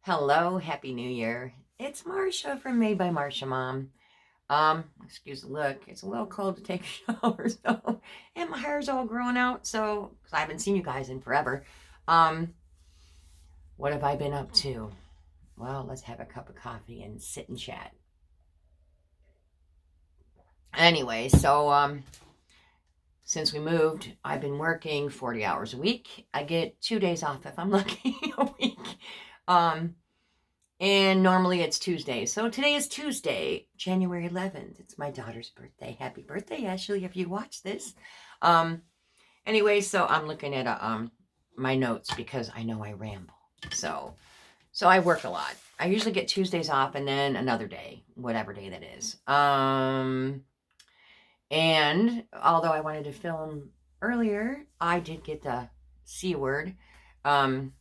Hello, Happy New Year. It's Marsha from Made by Marsha Mom. Excuse the look. It's a little cold to take a shower, so and my hair's all growing out, so 'cause I haven't seen you guys in forever. Um, what have I been up to? Well, let's have a cup of coffee and sit and chat. Anyway, since we moved, I've been working 40 hours a week. I get 2 days off if I'm lucky a week. Um, And normally it's Tuesday. So today is Tuesday, January 11th. It's my daughter's birthday. Happy birthday, Ashley, if you watch this. Um, anyway, so I'm looking at my notes because I know I ramble. So I work a lot. I usually get Tuesdays off and then another day, whatever day that is. And although I wanted to film earlier, I did get the C word. And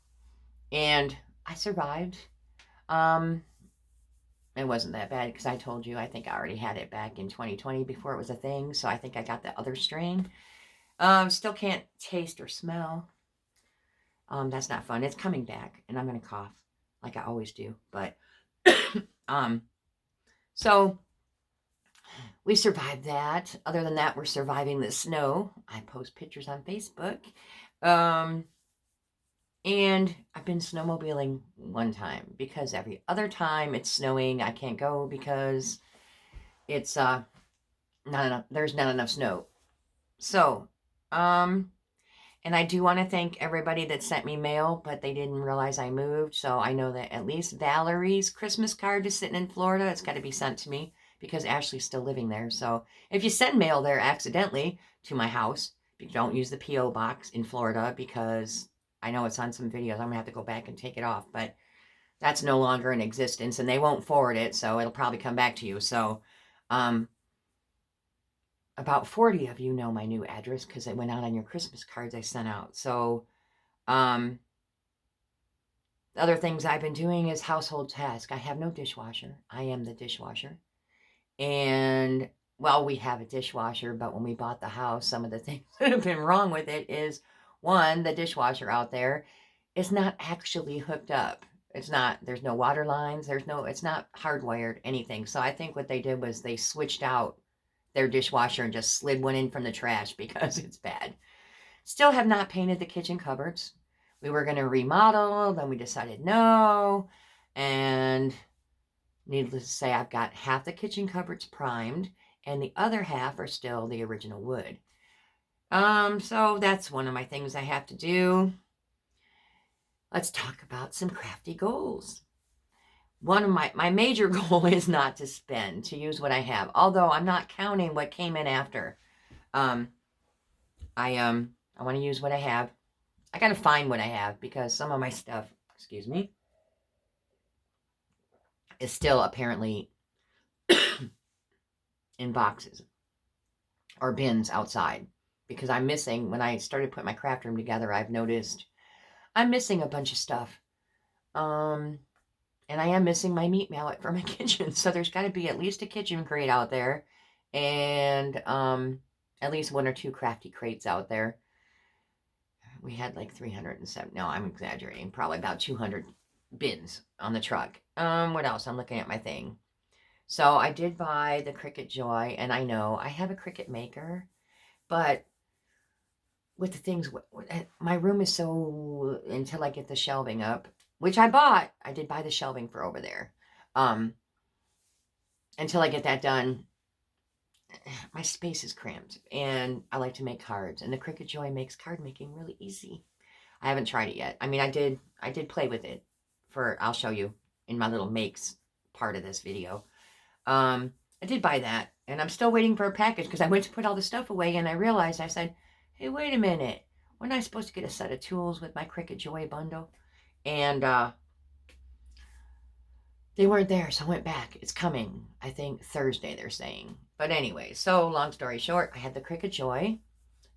I survived. Um, It wasn't that bad because I told you I think I already had it back in 2020 before it was a thing. So I think I got the other strain. Still can't taste or smell. That's not fun. It's coming back, and I'm gonna cough like I always do. But um, so we survived that. Other than that, we're surviving the snow. I post pictures on Facebook. Um, and I've been snowmobiling one time because every other time it's snowing, I can't go because it's not enough. There's not enough snow. So, and I do want to thank everybody that sent me mail, but they didn't realize I moved. So I know that at least Valerie's Christmas card is sitting in Florida. It's got to be sent to me because Ashley's still living there. So if you send mail there accidentally to my house, don't use the P.O. box in Florida because I know it's on some videos. I'm going to have to go back and take it off, but that's no longer in existence and they won't forward it. So it'll probably come back to you. So, about 40 of you know my new address because it went out on your Christmas cards I sent out. So, other things I've been doing is household tasks. I have no dishwasher. I am the dishwasher. And, well, we have a dishwasher, but when we bought the house, some of the things that have been wrong with it is one, the dishwasher out there is not actually hooked up. It's not, there's no water lines. It's not hardwired, anything. So I think what they did was they switched out their dishwasher and just slid one in from the trash because it's bad. Still have not painted the kitchen cupboards. We were going to remodel, then we decided no. And needless to say, I've got half the kitchen cupboards primed and the other half are still the original wood. So that's one of my things I have to do. Let's talk about some crafty goals. One of my major goal is not to spend, to use what I have. Although I'm not counting what came in after. I want to use what I have. I got to find what I have because some of my stuff, excuse me, is still apparently in boxes or bins outside because I'm missing, when I started putting my craft room together, I've noticed I'm missing a bunch of stuff. And I am missing my meat mallet for my kitchen. So there's got to be at least a kitchen crate out there. And at least one or two crafty crates out there. We had like 307. No, I'm exaggerating. Probably about 200 bins on the truck. What else? I'm looking at my thing. So I did buy the Cricut Joy. And I know I have a Cricut maker. But with the things, my room is so, until I get the shelving up, which I bought. I did buy the shelving for over there. Until I get that done, my space is cramped. And I like to make cards. And the Cricut Joy makes card making really easy. I haven't tried it yet. I mean, I did play with it I'll show you in my little makes part of this video. I did buy that. And I'm still waiting for a package because I went to put all the stuff away. And I realized, I said, hey, wait a minute. Wasn't I supposed to get a set of tools with my Cricut Joy bundle? And they weren't there, so I went back. It's coming, I think, Thursday, they're saying. But anyway, so long story short, I had the Cricut Joy,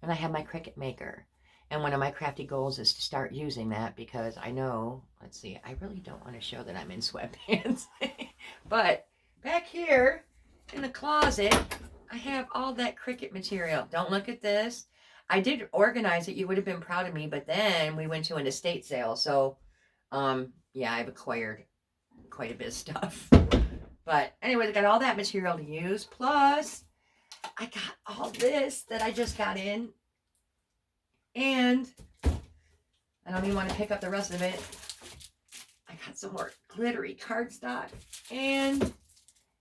and I have my Cricut Maker. And one of my crafty goals is to start using that because I know, let's see, I really don't want to show that I'm in sweatpants. But back here in the closet, I have all that Cricut material. Don't look at this. I did organize it. You would have been proud of me, but then we went to an estate sale, so Yeah, I've acquired quite a bit of stuff. But anyway, I got all that material to use. Plus, I got all this that I just got in. And I don't even want to pick up the rest of it. I got some more glittery cardstock and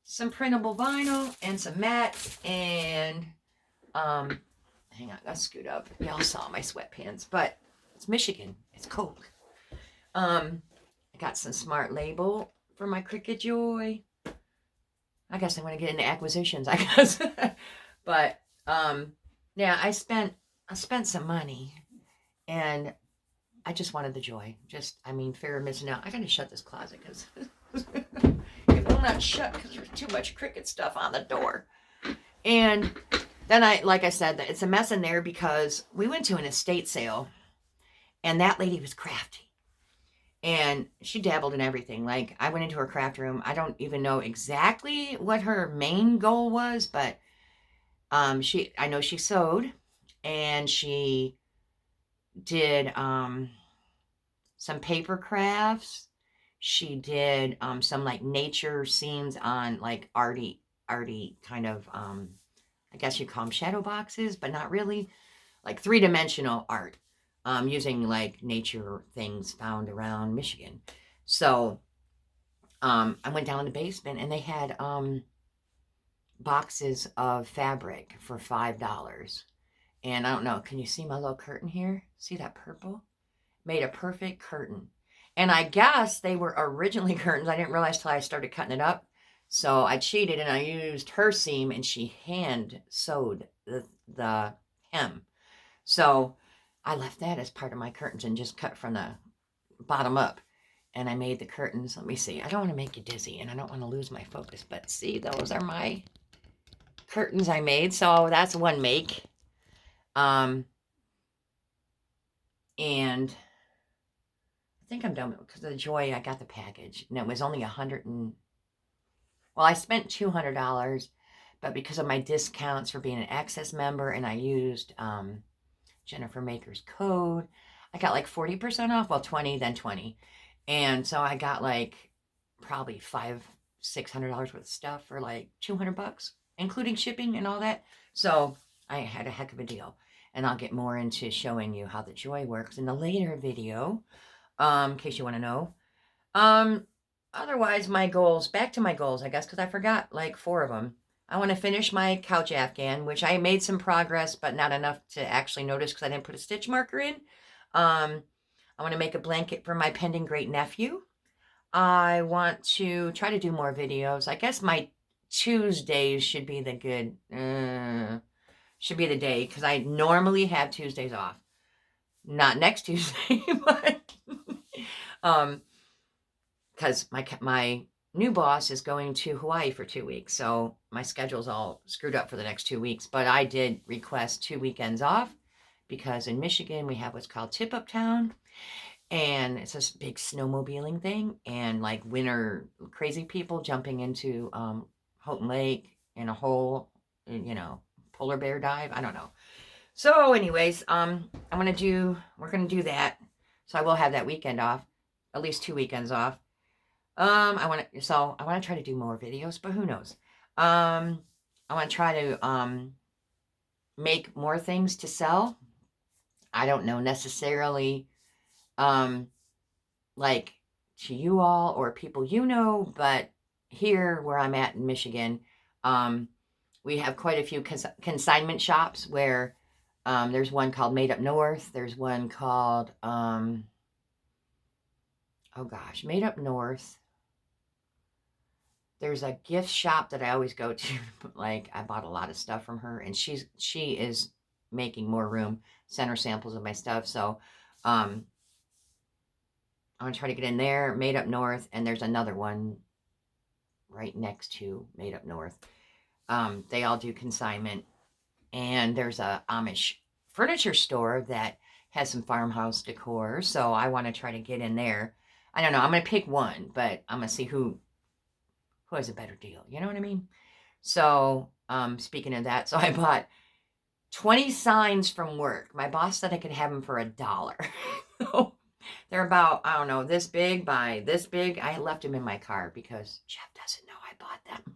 some printable vinyl and some mats and hang on, let's scoot up. Y'all saw my sweatpants, but it's Michigan. It's cold. I got some smart label for my Cricut Joy. I guess I'm gonna get into acquisitions, I guess. But yeah, I spent some money and I just wanted the joy. Fear of missing out. I gotta shut this closet because it will not shut because there's too much Cricut stuff on the door. And then like I said, it's a mess in there because we went to an estate sale and that lady was crafty. And she dabbled in everything. Like, I went into her craft room. I don't even know exactly what her main goal was, but I know she sewed and she did some paper crafts. She did some like nature scenes on like arty kind of I guess you call them shadow boxes, but not really, like 3-dimensional art, using like nature things found around Michigan. So I went down in the basement and they had boxes of fabric for $5. And I don't know, can you see my little curtain here? See that purple? Made a perfect curtain. And I guess they were originally curtains. I didn't realize till I started cutting it up. So I cheated and I used her seam and she hand sewed the hem. So I left that as part of my curtains and just cut from the bottom up. And I made the curtains. Let me see. I don't want to make you dizzy and I don't want to lose my focus. But see, those are my curtains I made. So that's one make. And I think I'm done with it because of the joy. I got the package and it was only I spent $200, but because of my discounts for being an Access member and I used Jennifer Maker's code, I got like 40% off. Well, 20, then 20. And so I got like probably $600 worth of stuff for like $200, including shipping and all that. So I had a heck of a deal. And I'll get more into showing you how the joy works in a later video, in case you want to know. Otherwise, back to my goals, I guess, because I forgot like 4 of them. I want to finish my couch Afghan, which I made some progress, but not enough to actually notice because I didn't put a stitch marker in. I want to make a blanket for my pending great nephew. I want to try to do more videos. I guess my Tuesdays should be the day because I normally have Tuesdays off. Not next Tuesday, but because my new boss is going to Hawaii for 2 weeks, so my schedule's all screwed up for the next 2 weeks. But I did request 2 weekends off because in Michigan we have what's called Tip Up Town, and it's this big snowmobiling thing, and like winter crazy people jumping into Houghton Lake in a hole, polar bear dive. I don't know. So, anyways, we're gonna do that. So I will have that weekend off, at least 2 weekends off. I want to try to do more videos, but who knows? I want to try to make more things to sell. I don't know necessarily, like to you all or people but here where I'm at in Michigan, we have quite a few consignment shops where there's one called Made Up North. There's one called Made Up North. There's a gift shop that I always go to. Like, I bought a lot of stuff from her, and she is making more room, sent her samples of my stuff. So I'm going to try to get in there, Made Up North, and there's another one right next to Made Up North. They all do consignment. And there's a Amish furniture store that has some farmhouse decor. So I want to try to get in there. I don't know. I'm going to pick one, but I'm going to see who has a better deal. You know what I mean? So, speaking of that, so I bought 20 signs from work. My boss said I could have them for $1. So They're about, I don't know, this big by this big. I left them in my car because Jeff doesn't know I bought them.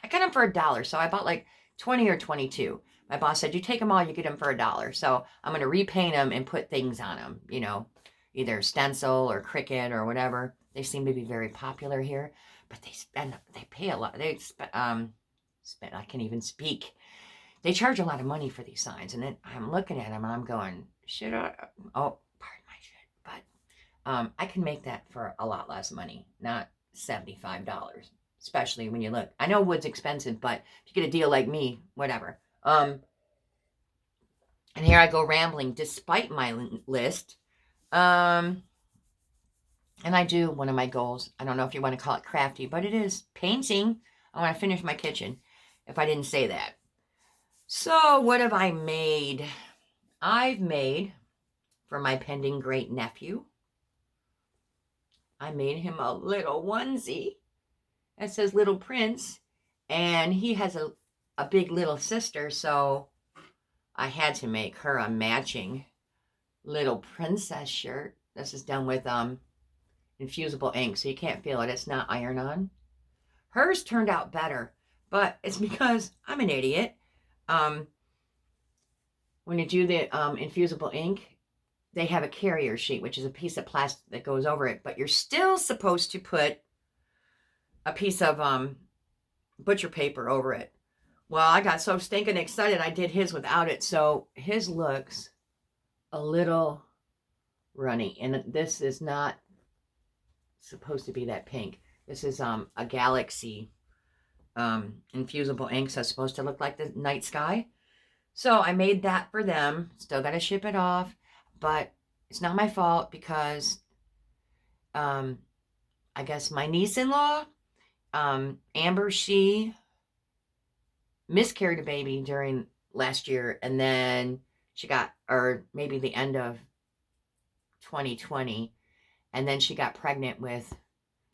I got them for $1, so I bought like 20 or 22. My boss said, you take them all, you get them for $1. So I'm going to repaint them and put things on them, you know, either stencil or Cricut or whatever. They seem to be very popular here, but they pay a lot. I can't even speak. They charge a lot of money for these signs, and then I'm looking at them and I'm going, should I? Oh, pardon my shit, but I can make that for a lot less money, not $75. Especially when you look. I know wood's expensive, but if you get a deal like me, whatever. And here I go rambling despite my list. And I do one of my goals. I don't know if you want to call it crafty, but it is painting. I want to finish my kitchen, if I didn't say that. So what have I made? I've made, for my pending great nephew, I made him a little onesie. It says Little Prince, and he has a big little sister, so I had to make her a matching little princess shirt. This is done with infusible ink, so you can't feel it. It's not iron-on. Hers turned out better, but it's because I'm an idiot. When you do the infusible ink, they have a carrier sheet, which is a piece of plastic that goes over it, but you're still supposed to put a piece of butcher paper over it. Well, I got so stinking excited I did his without it, so his looks a little runny, and this is not supposed to be that pink. This is a galaxy infusible ink, so it's supposed to look like the night sky. So I made that for them. Still got to ship it off, but it's not my fault because I guess my niece-in-law, Amber, she miscarried a baby during last year, and then she got, or maybe the end of 2020, and then she got pregnant with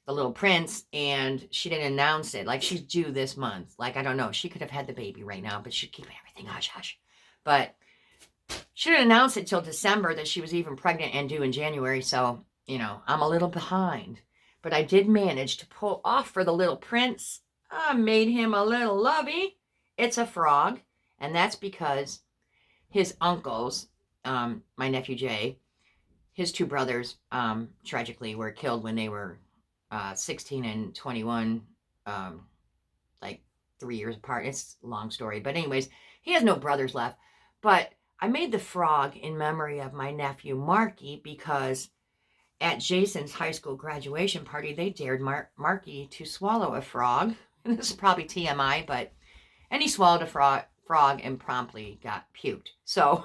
the little prince, and she didn't announce it. Like, she's due this month. Like, I don't know. She could have had the baby right now, but she'd keep everything hush-hush. But she didn't announce it till December that she was even pregnant and due in January, so, you know, I'm a little behind. But I did manage to pull off for the little prince. I made him a little lovey. It's a frog, and that's because his uncles, my nephew Jay, his two brothers, tragically were killed when they were 16 and 21, like 3 years apart. It's a long story. But anyways, he has no brothers left. But I made the frog in memory of my nephew Marky because at Jason's high school graduation party, they dared Marky to swallow a frog. And this is probably TMI, but... And he swallowed a frog and promptly got puked. So,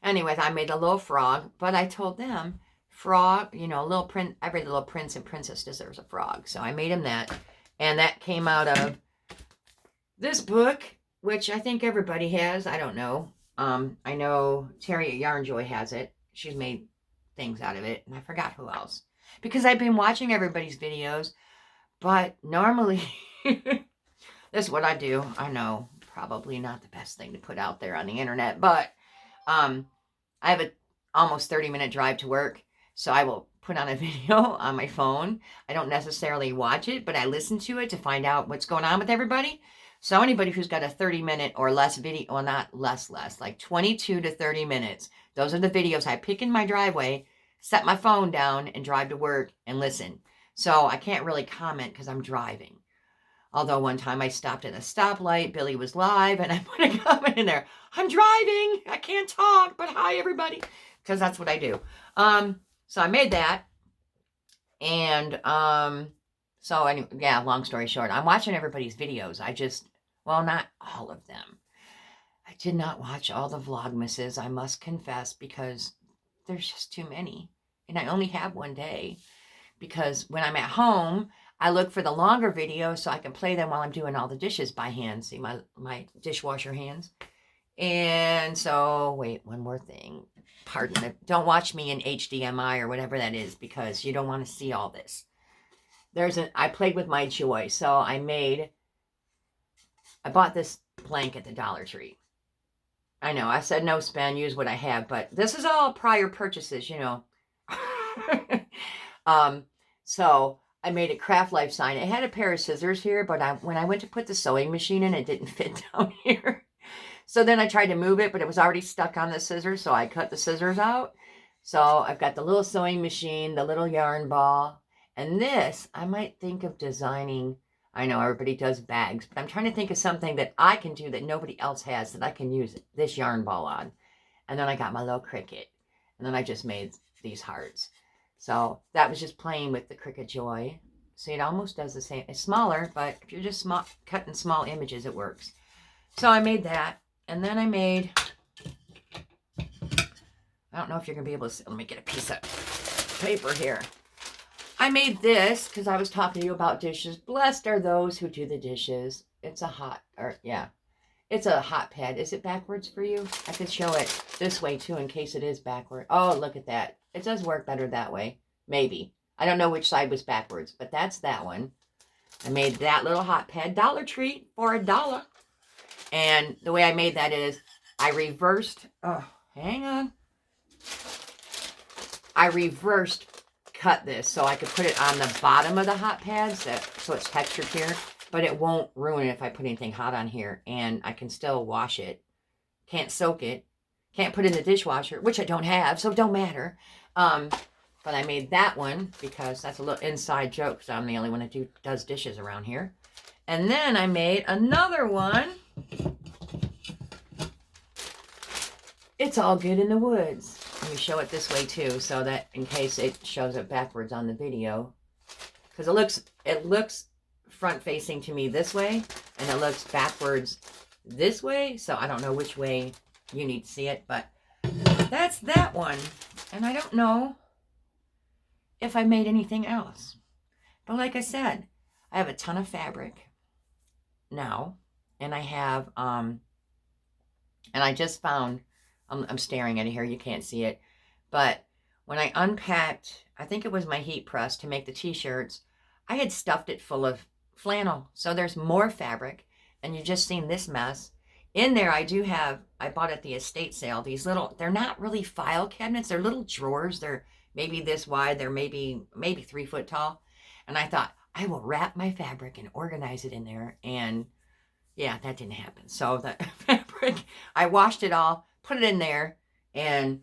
anyways, I made a little frog, but I told them, frog, you know, every little prince and princess deserves a frog. So I made him that. And that came out of this book, which I think everybody has. I don't know. I know Terry at Yarn Joy has it. She's made things out of it. And I forgot who else. Because I've been watching everybody's videos. But normally... This is what I do. I know, probably not the best thing to put out there on the internet, but I have a almost 30-minute drive to work, so I will put on a video on my phone. I don't necessarily watch it, but I listen to it to find out what's going on with everybody. So anybody who's got a 30-minute or less video, well, not less, like 22 to 30 minutes, those are the videos I pick in my driveway, set my phone down, and drive to work and listen. So I can't really comment because I'm driving. Although one time I stopped at a stoplight, Billy was live, and I put a comment in there. I'm driving. I can't talk, but hi, everybody. Because that's what I do. So I made that. And so anyway, yeah, long story short, I'm watching everybody's videos. Well, not all of them. I did not watch all the Vlogmases, I must confess, because there's just too many. And I only have one day. Because when I'm at home... I look for the longer videos so I can play them while I'm doing all the dishes by hand. See my dishwasher hands. And so, wait, one more thing. Pardon me. Don't watch me in HDMI or whatever that is because you don't want to see all this. I played with my joy. So I bought this blank at the Dollar Tree. I know, I said no spend, use what I have. But this is all prior purchases, you know. So I made a craft life sign. It had a pair of scissors here, but when I went to put the sewing machine in, it didn't fit down here. So then I tried to move it, but it was already stuck on the scissors, so I cut the scissors out. So I've got the little sewing machine, the little yarn ball, and this, I might think of designing. I know everybody does bags, but I'm trying to think of something that I can do that nobody else has that I can use this yarn ball on. And then I got my little Cricut, and then I just made these hearts. So that was just playing with the Cricut Joy. See, it almost does the same. It's smaller, but if you're just cutting small images, it works. So I made that. And then I made, I don't know if you're going to be able to see. Let me get a piece of paper here. I made this because I was talking to you about dishes. Blessed are those who do the dishes. It's a hot pad. Is it backwards for you? I could show it this way too in case it is backward. Oh, look at that. It does work better that way. Maybe. I don't know which side was backwards, but that's that one. I made that little hot pad. Dollar Tree for $1. And the way I made that is I reversed, hang on. I reversed cut this so I could put it on the bottom of the hot pads so it's textured here, but it won't ruin it if I put anything hot on here, and I can still wash it. Can't soak it. Can't put it in the dishwasher, which I don't have, so it don't matter. But I made that one because that's a little inside joke because I'm the only one that does dishes around here. And then I made another one. It's all good in the woods. Let me show it this way too, so that in case it shows it backwards on the video, because it looks front facing to me this way, and it looks backwards this way. So I don't know which way you need to see it, but that's that one. And I don't know if I made anything else, but like I said, I have a ton of fabric now, and I have and I just found, I'm staring at it here, you can't see it, but when I unpacked, I think it was my heat press to make the t-shirts, I had stuffed it full of flannel. So there's more fabric, and you've just seen this mess. In there I bought at the estate sale these little, they're not really file cabinets, they're little drawers. They're maybe this wide, they're maybe 3 foot tall. And I thought, I will wrap my fabric and organize it in there. And yeah, that didn't happen. So the fabric, I washed it all, put it in there, and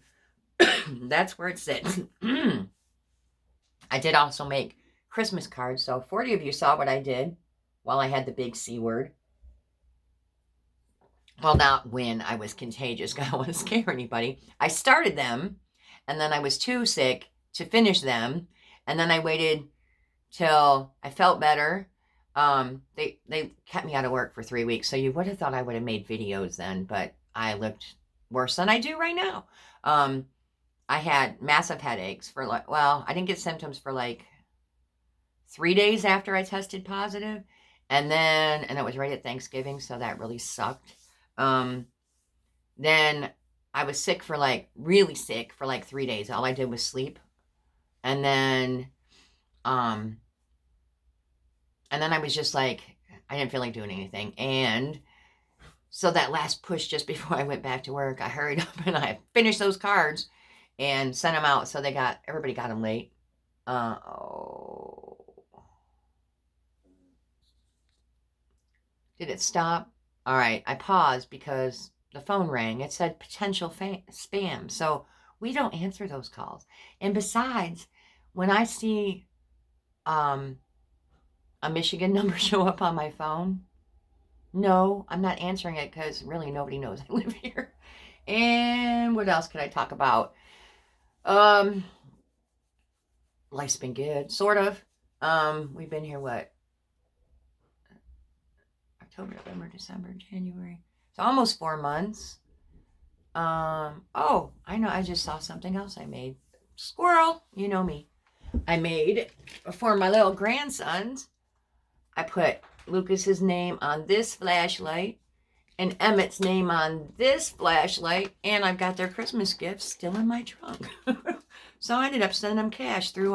that's where it sits. I did also make Christmas cards. So 40 of you saw what I did while I had the big C word. Well, not when I was contagious. I don't want to scare anybody. I started them, and then I was too sick to finish them. And then I waited till I felt better. They kept me out of work for 3 weeks. So you would have thought I would have made videos then, but I looked worse than I do right now. I had massive headaches for I didn't get symptoms for 3 days after I tested positive. And it was right at Thanksgiving. So that really sucked. Then I was sick for really sick for 3 days. All I did was sleep. And then I was just I didn't feel like doing anything. And so that last push just before I went back to work, I hurried up and I finished those cards and sent them out. So everybody got them late. Did it stop? All right. I paused because the phone rang. It said potential spam. So we don't answer those calls. And besides, when I see a Michigan number show up on my phone, no, I'm not answering it because really nobody knows I live here. And what else could I talk about? Life's been good, sort of. We've been here, October, November, December, January. So almost 4 months. Oh, I know, I just saw something else I made. Squirrel, you know me. I made for my little grandsons. I put Lucas's name on this flashlight and Emmett's name on this flashlight, and I've got their Christmas gifts still in my trunk. So I ended up sending them cash through,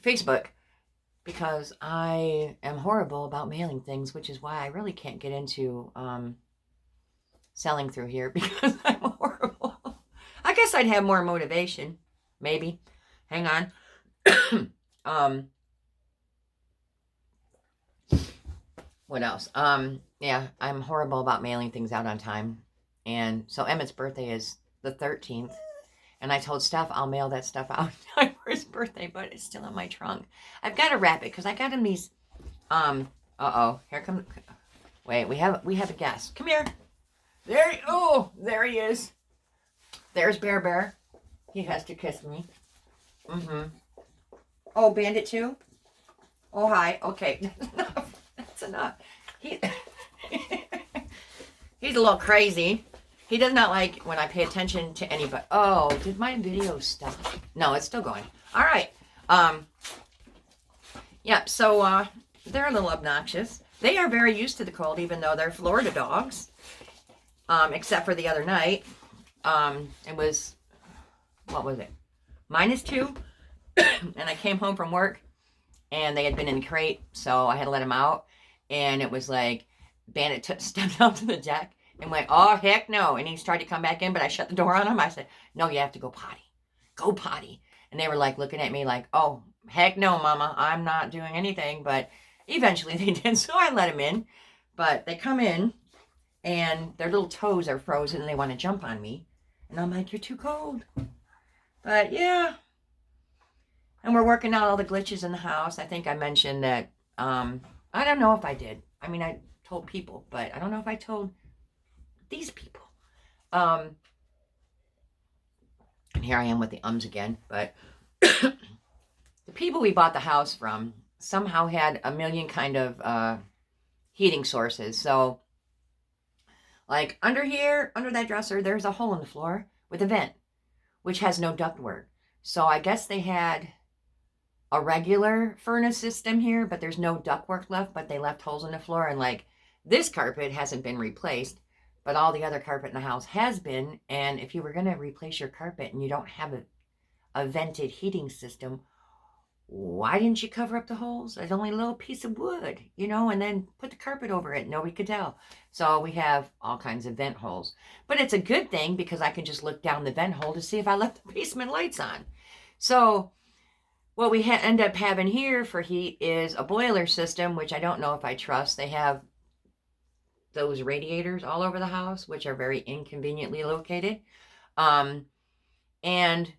Facebook, because I am horrible about mailing things, which is why I really can't get into selling through here, because I'm horrible. I I guess I'd have more motivation. Maybe. Hang on. What else? Yeah, I'm horrible about mailing things out on time. And so Emmett's birthday is the 13th. And I told Steph I'll mail that stuff out for his birthday, but it's still in my trunk. I've got to wrap it because I got him these. Here comes. Wait, we have a guest. Come here. There he is. There's Bear. He has to kiss me. Oh, Bandit too. Oh, hi. Okay, that's enough. He's a little crazy. He does not like when I pay attention to anybody. Oh, did my video stop? No, it's still going. All right. Yeah, so they're a little obnoxious. They are very used to the cold, even though they're Florida dogs. Except for the other night. It was, what was it? -2. And I came home from work, and they had been in the crate, so I had to let them out. And it was like, Bandit stepped out to the deck and went, oh, heck no. And he's tried to come back in, but I shut the door on him. I said, no, you have to go potty. Go potty. And they were like looking at me like, oh, heck no, Mama. I'm not doing anything. But eventually they did, so I let them in. But they come in, and their little toes are frozen, and they want to jump on me. And I'm like, you're too cold. But yeah. And we're working out all the glitches in the house. I think I mentioned that, I don't know if I did. I mean, I told people, but I don't know if I told these people. And here I am with the ums again. But the people we bought the house from somehow had a million kind of heating sources. So, like under here, under that dresser, there's a hole in the floor with a vent, which has no ductwork. So I guess they had a regular furnace system here, but there's no ductwork left, but they left holes in the floor. And like, this carpet hasn't been replaced, but all the other carpet in the house has been. And if you were going to replace your carpet and you don't have a vented heating system, why didn't you cover up the holes? There's only a little piece of wood, and then put the carpet over it. Nobody could tell. So we have all kinds of vent holes. But it's a good thing because I can just look down the vent hole to see if I left the basement lights on. So what we end up having here for heat is a boiler system, which I don't know if I trust. They have those radiators all over the house, which are very inconveniently located. And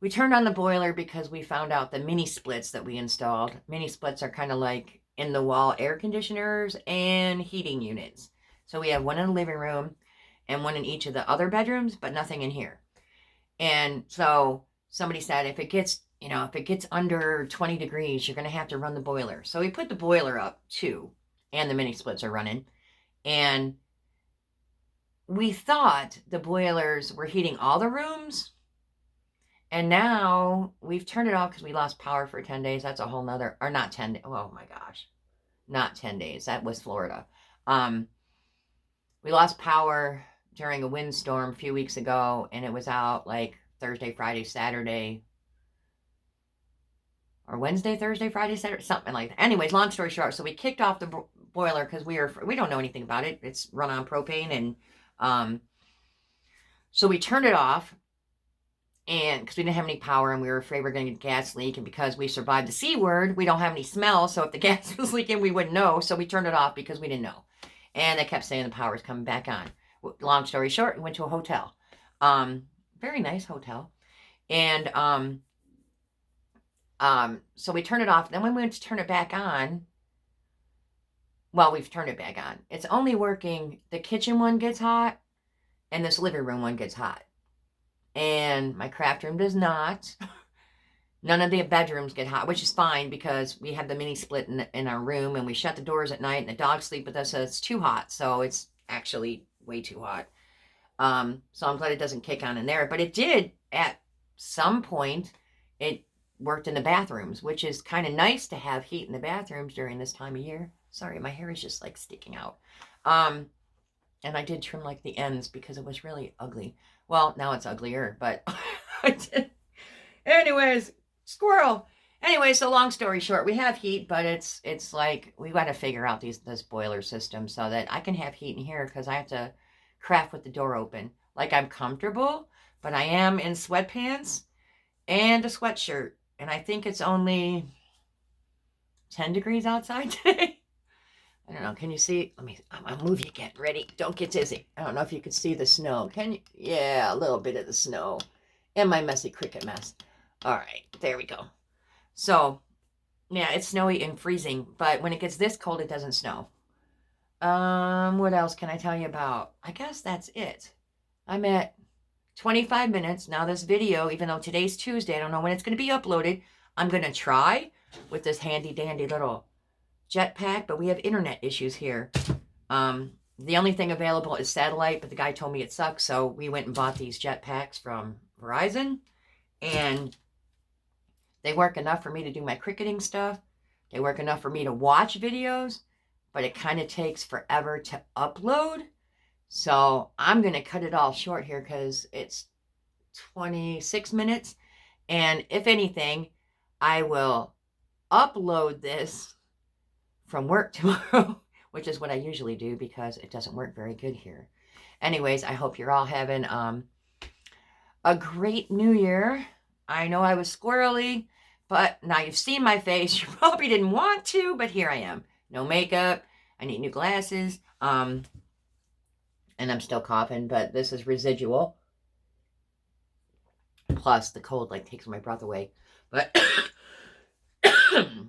we turned on the boiler because we found out the mini splits that we installed. Mini splits are kind of like in the wall air conditioners and heating units. So we have one in the living room and one in each of the other bedrooms, but nothing in here. And so somebody said, if it gets under 20 degrees, you're going to have to run the boiler. So we put the boiler up too, and the mini splits are running. And we thought the boilers were heating all the rooms. And now we've turned it off because we lost power for 10 days. That's a whole nother, or not 10 days. Oh my gosh. Not 10 days. That was Florida. We lost power during a windstorm a few weeks ago, and it was out like Thursday, Friday, Saturday, or Wednesday, Thursday, Friday, Saturday, something like that. Anyways, long story short, so we kicked off the boiler because we don't know anything about it. It's run on propane, and so we turned it off, and because we didn't have any power, and we were afraid we were going to get a gas leak, and because we survived the C word, we don't have any smell, so if the gas was leaking, we wouldn't know, so we turned it off because we didn't know. And they kept saying the power is coming back on. Long story short, we went to a hotel. Very nice hotel. And so we turned it off. Then when we went to turn it back on, well, we've turned it back on. It's only working. The kitchen one gets hot, and this living room one gets hot. And my craft room does not. None of the bedrooms get hot, which is fine because we have the mini split in our room, and we shut the doors at night, and the dogs sleep with us, so it's too hot. So it's actually way too hot. So I'm glad it doesn't kick on in there. But it did at some point. It worked in the bathrooms, which is kind of nice to have heat in the bathrooms during this time of year. Sorry, my hair is just like sticking out. And I did trim like the ends because it was really ugly. Well, now it's uglier, but I did. Anyways, squirrel. Anyway, so long story short, we have heat, but it's like we got to figure out this boiler system so that I can have heat in here because I have to craft with the door open. Like I'm comfortable, but I am in sweatpants and a sweatshirt. And I think it's only 10 degrees outside today. I don't know. Can you see? I'll move you again. Ready? Don't get dizzy. I don't know if you can see the snow. Can you? Yeah, a little bit of the snow. And my messy Cricut mess. All right. There we go. So, yeah, it's snowy and freezing. But when it gets this cold, it doesn't snow. What else can I tell you about? I guess that's it. I'm at 25 minutes. Now this video, even though today's Tuesday, I don't know when it's going to be uploaded. I'm going to try with this handy dandy little jetpack, but we have internet issues here. The only thing available is satellite, but the guy told me it sucks, so we went and bought these jetpacks from Verizon, and they work enough for me to do my cricketing stuff. They work enough for me to watch videos, but it kind of takes forever to upload. So I'm going to cut it all short here because it's 26 minutes. And if anything, I will upload this from work tomorrow, which is what I usually do because it doesn't work very good here. Anyways, I hope you're all having a great new year. I know I was squirrely, but now you've seen my face. You probably didn't want to, but here I am. No makeup. I need new glasses. And I'm still coughing, but this is residual. Plus, the cold like takes my breath away. But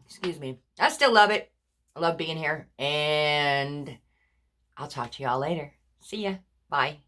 excuse me. I still love it. I love being here. And I'll talk to y'all later. See ya. Bye.